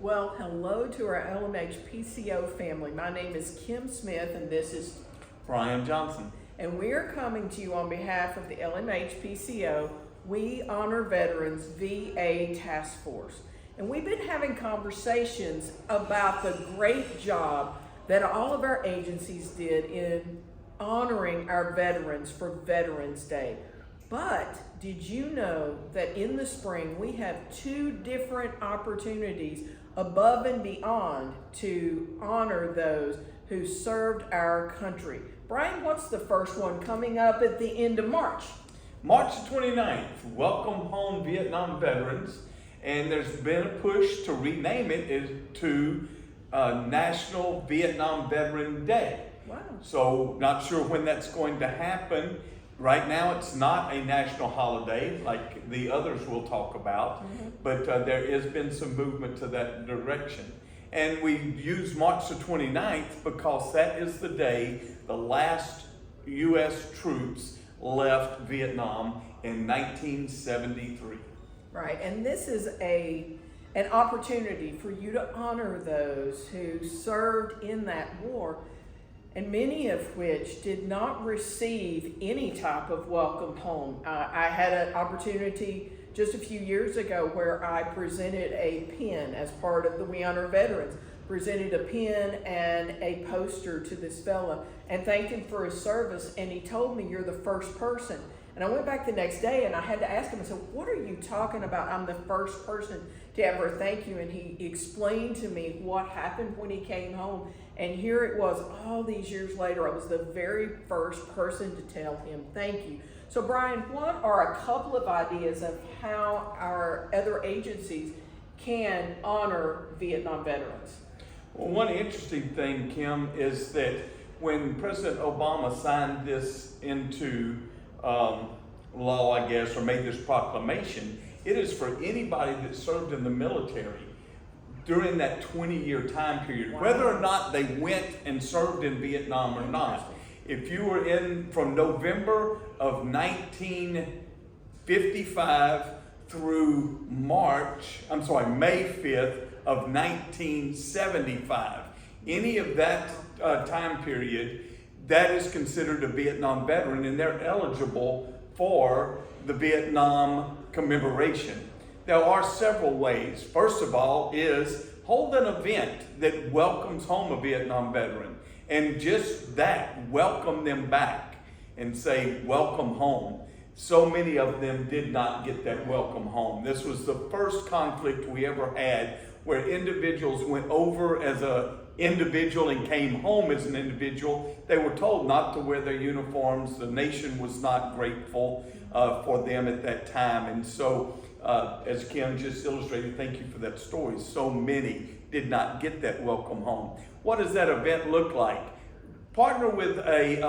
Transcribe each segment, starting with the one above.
Well, hello to our LMH PCO family. My name is Kim Smith, and this is, Brian Johnson. and we are coming to you on behalf of the LMH PCO We Honor Veterans VA Task Force. And we've been having conversations about the great job that all of our agencies did in honoring our veterans for Veterans Day. But did you know that in the spring we have two different opportunities above and beyond to honor those who served our country? Brian, what's the first one coming up at the end of March? March 29th, Welcome Home Vietnam Veterans, and there's been a push to rename it to National Vietnam Veteran Day. Wow. So not sure when that's going to happen. Right now it's not a national holiday like the others we'll talk about, but there has been some movement to that direction. And we use March the 29th because that is the day the last U.S. troops left Vietnam in 1973. Right, and this is an opportunity for you to honor those who served in that war, and many of which did not receive any type of welcome home. I had an opportunity just a few years ago where I presented a pin as part of the We Honor Veterans, presented a pin and a poster to this fella and thanked him for his service, and he told me, "You're the first person." And I went back the next day and I had to ask him, I said, "What are you talking about? I'm the first person to ever thank you." And he explained to me what happened when he came home. And here it was, all these years later, I was the very first person to tell him thank you. So Brian, what are a couple of ideas of how our other agencies can honor Vietnam veterans? Well, one interesting thing, Kim, is that when President Obama signed this into law, I guess, or made this proclamation, it is for anybody that served in the military during that 20-year time period, whether or not they went and served in Vietnam or not. If you were in from November of 1955 through May 5th of 1975, any of that time period, that is considered a Vietnam veteran, and they're eligible for the Vietnam commemoration. There are several ways. First of all is hold an event that welcomes home a Vietnam veteran, and just that, welcome them back and say, "Welcome home." So many of them did not get that welcome home. This was the first conflict we ever had where individuals went over as a individual and came home as an individual. They were told not to wear their uniforms. The nation was not grateful for them at that time. And so, as Kim just illustrated, thank you for that story, so many did not get that welcome home. What does that event look like? Partner with a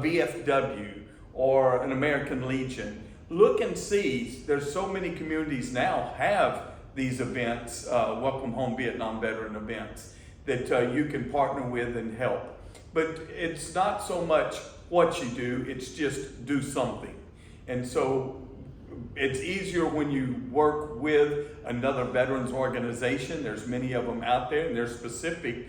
VFW or an American Legion. Look and see, there's so many communities now have these events, Welcome Home Vietnam Veteran events, that you can partner with and help. But it's not so much what you do, it's just do something. And so it's easier when you work with another veterans organization. There's many of them out there, and there's specific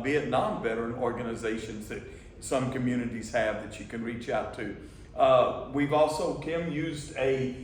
Vietnam veteran organizations that some communities have that you can reach out to. We've also, Kim, used a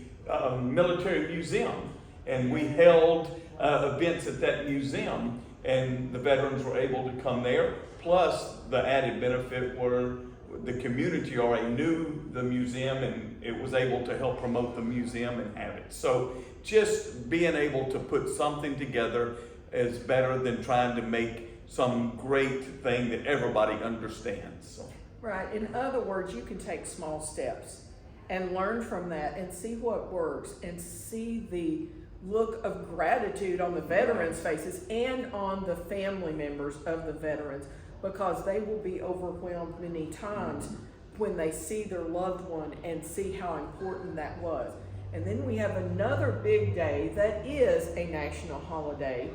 military museum, and we held events at that museum, and the veterans were able to come there. Plus, the added benefit were the community already knew the museum, and it was able to help promote the museum and have it. So just being able to put something together is better than trying to make some great thing that everybody understands. So. Right, in other words, you can take small steps and learn from that and see what works and see the look of gratitude on the veterans' faces and on the family members of the veterans, because they will be overwhelmed many times when they see their loved one and see how important that was. And then we have another big day that is a national holiday,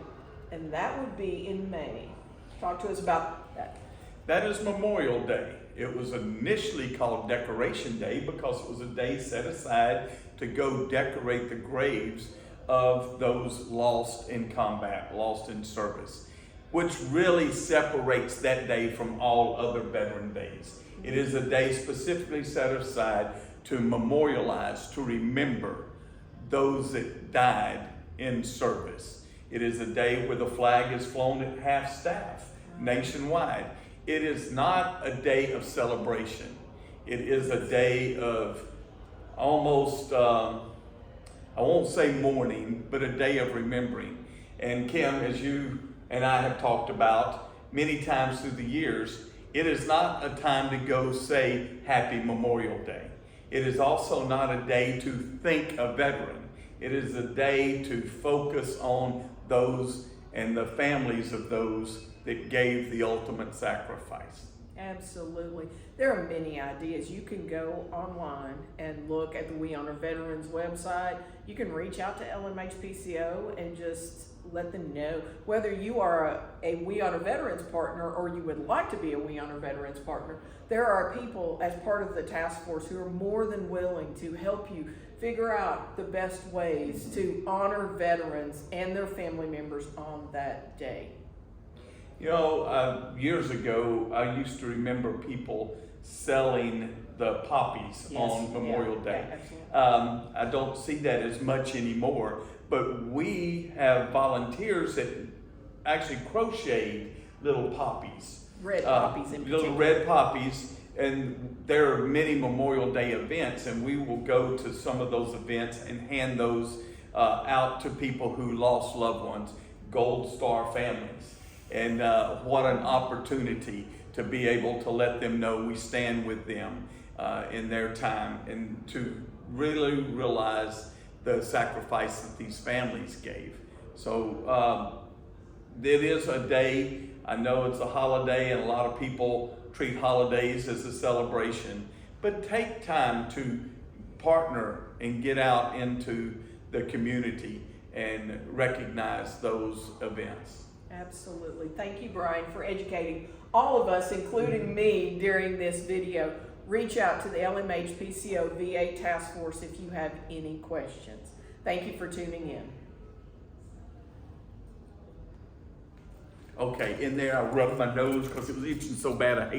and that would be in May. Talk to us about that. That is Memorial Day. It was initially called Decoration Day because it was a day set aside to go decorate the graves of those lost in combat, lost in service, which really separates that day from all other Veteran Days. It is a day specifically set aside to memorialize, to remember those that died in service. It is a day where the flag is flown at half staff nationwide. It is not a day of celebration. It is a day of almost, I won't say mourning, but a day of remembering. And Kim, as you and I have talked about many times through the years, it is not a time to go say Happy Memorial Day. It is also not a day to thank a veteran. It is a day to focus on those and the families of those that gave the ultimate sacrifice. Absolutely. There are many ideas. You can go online and look at the We Honor Veterans website. You can reach out to LMHPCO and just let them know whether you are a We Honor Veterans partner or you would like to be a We Honor Veterans partner. There are people as part of the task force who are more than willing to help you figure out the best ways to honor veterans and their family members on that day. You know, years ago, I used to remember people selling the poppies on Memorial Day. Yeah, absolutely. I don't see that as much anymore, but we have volunteers that actually crocheted little poppies. Red poppies in particular. Little red poppies, and there are many Memorial Day events, and we will go to some of those events and hand those out to people who lost loved ones, Gold Star families. And what an opportunity to be able to let them know we stand with them in their time, and to really realize the sacrifice that these families gave. So it is a day, I know it's a holiday and a lot of people treat holidays as a celebration, but take time to partner and get out into the community and recognize those events. Absolutely. Thank you, Brian, for educating all of us, including me, during this video. Reach out to the LMHPCO VA Task Force if you have any questions. Thank you for tuning in. Okay, in there I rubbed my nose because it was itching so bad I hate